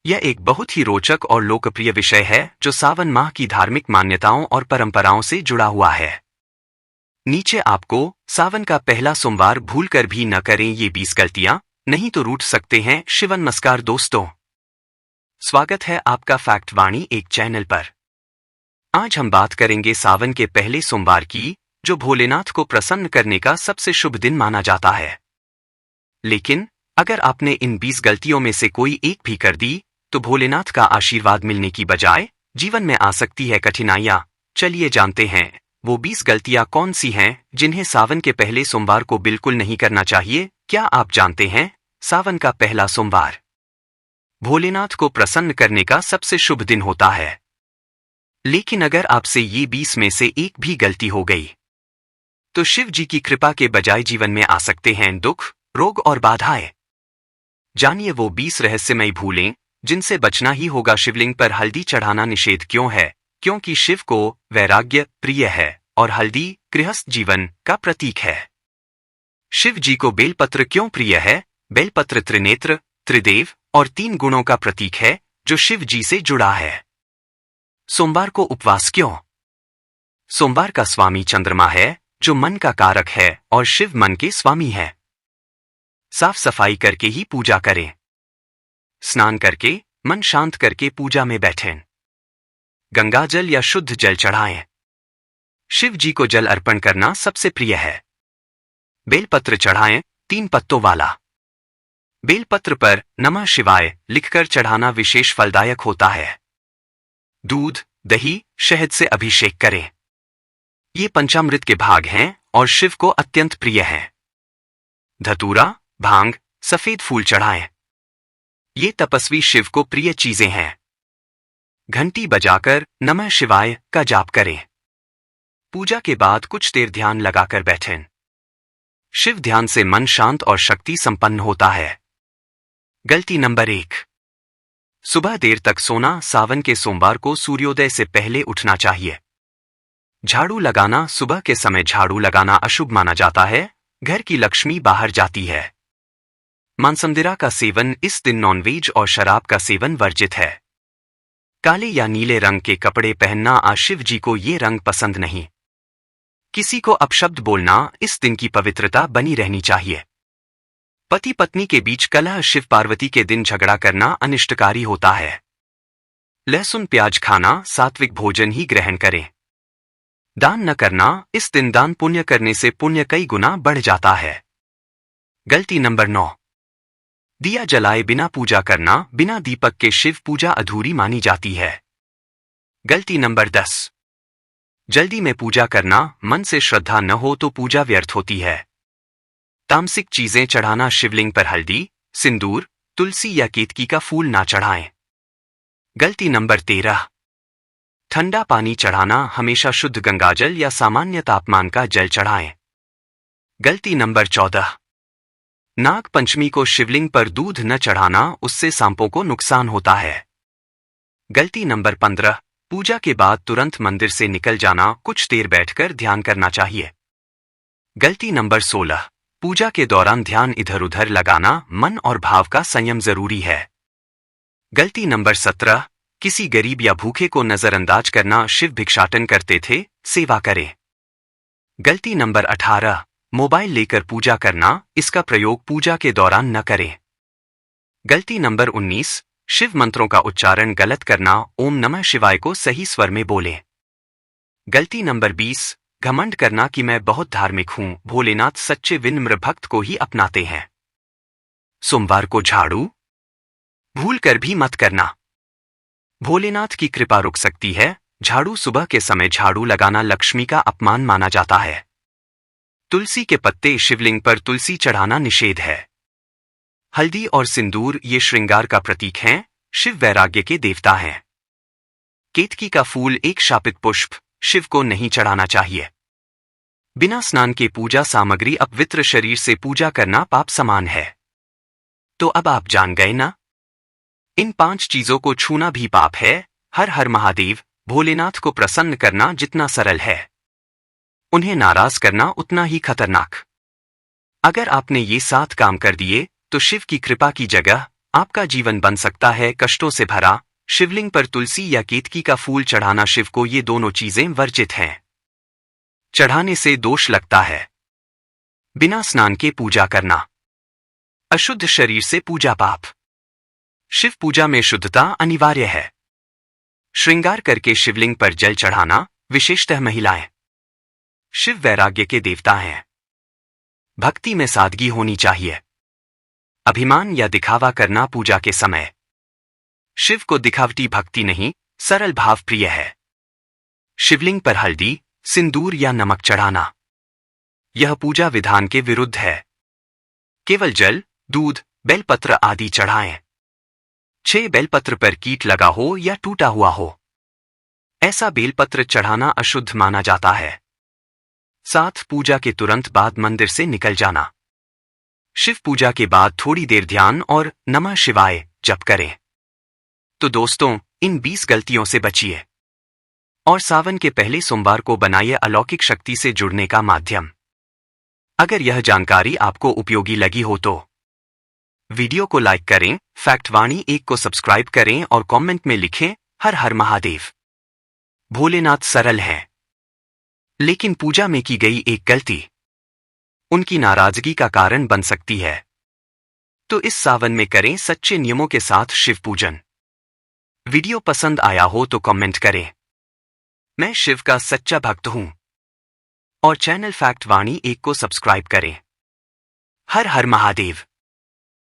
यह एक बहुत ही रोचक और लोकप्रिय विषय है जो सावन माह की धार्मिक मान्यताओं और परंपराओं से जुड़ा हुआ है। नीचे आपको सावन का पहला सोमवार भूलकर भी न करें ये 20 गलतियां, नहीं तो रूठ सकते हैं। शिव नमस्कार दोस्तों, स्वागत है आपका फैक्ट वाणी एक चैनल पर। आज हम बात करेंगे सावन के पहले सोमवार की, जो भोलेनाथ को प्रसन्न करने का सबसे शुभ दिन माना जाता है। लेकिन अगर आपने इन 20 गलतियों में से कोई एक भी कर दी तो भोलेनाथ का आशीर्वाद मिलने की बजाय जीवन में आ सकती है कठिनाइयां। चलिए जानते हैं वो 20 गलतियां कौन सी हैं जिन्हें सावन के पहले सोमवार को बिल्कुल नहीं करना चाहिए। क्या आप जानते हैं, सावन का पहला सोमवार भोलेनाथ को प्रसन्न करने का सबसे शुभ दिन होता है। लेकिन अगर आपसे ये 20 में से एक भी गलती हो गई तो शिव जी की कृपा के बजाय जीवन में आ सकते हैं दुख, रोग और बाधाएं। जानिए वो 20 रहस्यमयी भूलें जिनसे बचना ही होगा। शिवलिंग पर हल्दी चढ़ाना निषेध क्यों है? क्योंकि शिव को वैराग्य प्रिय है और हल्दी गृहस्थ जीवन का प्रतीक है। शिव जी को बेलपत्र क्यों प्रिय है? बेलपत्र त्रिनेत्र, त्रिदेव और 3 गुणों का प्रतीक है जो शिव जी से जुड़ा है। सोमवार को उपवास क्यों? सोमवार का स्वामी चंद्रमा है जो मन का कारक है और शिव मन के स्वामी है। साफ सफाई करके ही पूजा करें। स्नान करके मन शांत करके पूजा में बैठें। गंगा जल या शुद्ध जल चढ़ाएं। शिव जी को जल अर्पण करना सबसे प्रिय है। बेलपत्र चढ़ाएं, 3 पत्तों वाला। बेलपत्र पर नमः शिवाय लिखकर चढ़ाना विशेष फलदायक होता है। दूध, दही, शहद से अभिषेक करें। ये पंचामृत के भाग हैं और शिव को अत्यंत प्रिय हैं। धतूरा, भांग, सफेद फूल चढ़ाएं। ये तपस्वी शिव को प्रिय चीजें हैं। घंटी बजाकर नमः शिवाय का जाप करें। पूजा के बाद कुछ देर ध्यान लगाकर बैठें। शिव ध्यान से मन शांत और शक्ति संपन्न होता है। गलती नंबर 1, सुबह देर तक सोना। सावन के सोमवार को सूर्योदय से पहले उठना चाहिए। झाड़ू लगाना। सुबह के समय झाड़ू लगाना अशुभ माना जाता है। घर की लक्ष्मी बाहर जाती है। मांसमदिरा का सेवन। इस दिन नॉनवेज और शराब का सेवन वर्जित है। काले या नीले रंग के कपड़े पहनना। शिव जी को ये रंग पसंद नहीं। किसी को अपशब्द बोलना। इस दिन की पवित्रता बनी रहनी चाहिए। पति पत्नी के बीच कलह। शिव पार्वती के दिन झगड़ा करना अनिष्टकारी होता है। लहसुन प्याज खाना। सात्विक भोजन ही ग्रहण करें। दान न करना। इस दिन दान पुण्य करने से पुण्य कई गुना बढ़ जाता है। गलती नंबर 9, दिया जलाए बिना पूजा करना। बिना दीपक के शिव पूजा अधूरी मानी जाती है। गलती नंबर 10, जल्दी में पूजा करना। मन से श्रद्धा न हो तो पूजा व्यर्थ होती है। तामसिक चीजें चढ़ाना। शिवलिंग पर हल्दी, सिंदूर, तुलसी या केतकी का फूल ना चढ़ाएं। गलती नंबर 13, ठंडा पानी चढ़ाना। हमेशा शुद्ध गंगाजल या सामान्य तापमान का जल चढ़ाएं। गलती नंबर 14, नाग पंचमी को शिवलिंग पर दूध न चढ़ाना। उससे सांपों को नुकसान होता है। गलती नंबर 15, पूजा के बाद तुरंत मंदिर से निकल जाना। कुछ देर बैठकर ध्यान करना चाहिए। गलती नंबर 16, पूजा के दौरान ध्यान इधर उधर लगाना। मन और भाव का संयम जरूरी है। गलती नंबर 17, किसी गरीब या भूखे को नजरअंदाज करना। शिव भिक्षाटन करते थे, सेवा करें। गलती नंबर 18, मोबाइल लेकर पूजा करना। इसका प्रयोग पूजा के दौरान न करें। गलती नंबर 19, शिव मंत्रों का उच्चारण गलत करना। ओम नमः शिवाय को सही स्वर में बोलें। गलती नंबर 20, घमंड करना कि मैं बहुत धार्मिक हूं। भोलेनाथ सच्चे विनम्र भक्त को ही अपनाते हैं। सोमवार को झाड़ू भूल कर भी मत करना। भोलेनाथ की कृपा रुक सकती है। झाड़ू सुबह के समय झाड़ू लगाना लक्ष्मी का अपमान माना जाता है। तुलसी के पत्ते। शिवलिंग पर तुलसी चढ़ाना निषेध है। हल्दी और सिंदूर ये श्रृंगार का प्रतीक हैं। शिव वैराग्य के देवता हैं। केतकी का फूल एक शापित पुष्प। शिव को नहीं चढ़ाना चाहिए। बिना स्नान के पूजा सामग्री अपवित्र शरीर से पूजा करना पाप समान है। तो अब आप जान गए ना, इन 5 चीजों को छूना भी पाप है। हर हर महादेव। भोलेनाथ को प्रसन्न करना जितना सरल है, उन्हें नाराज करना उतना ही खतरनाक। अगर आपने ये 7 काम कर दिए तो शिव की कृपा की जगह आपका जीवन बन सकता है कष्टों से भरा। शिवलिंग पर तुलसी या केतकी का फूल चढ़ाना शिव को ये दोनों चीजें वर्जित हैं। चढ़ाने से दोष लगता है। बिना स्नान के पूजा करना। अशुद्ध शरीर से पूजा पाप। शिव पूजा में शुद्धता अनिवार्य है। श्रृंगार करके शिवलिंग पर जल चढ़ाना, विशेषतः महिलाएं। शिव वैराग्य के देवता हैं। भक्ति में सादगी होनी चाहिए। अभिमान या दिखावा करना पूजा के समय। शिव को दिखावटी भक्ति नहीं, सरल भाव प्रिय है। शिवलिंग पर हल्दी, सिंदूर या नमक चढ़ाना, यह पूजा विधान के विरुद्ध है। केवल जल, दूध, बेलपत्र आदि चढ़ाएं। 6 बेलपत्र पर कीट लगा हो या टूटा हुआ हो, ऐसा बेलपत्र चढ़ाना अशुद्ध माना जाता है। 7 पूजा के तुरंत बाद मंदिर से निकल जाना। शिव पूजा के बाद थोड़ी देर ध्यान और नमः शिवाय जप करें। तो दोस्तों, इन 20 गलतियों से बचिए और सावन के पहले सोमवार को बनाइए अलौकिक शक्ति से जुड़ने का माध्यम। अगर यह जानकारी आपको उपयोगी लगी हो तो वीडियो को लाइक करें, फैक्ट वाणी 1 को सब्सक्राइब करें और कमेंट में लिखें हर हर महादेव। भोलेनाथ सरल हैं, लेकिन पूजा में की गई एक गलती उनकी नाराजगी का कारण बन सकती है। तो इस सावन में करें सच्चे नियमों के साथ शिव पूजन। वीडियो पसंद आया हो तो कमेंट करें। मैं शिव का सच्चा भक्त हूं और चैनल फैक्ट वाणी 1 को सब्सक्राइब करें। हर हर महादेव।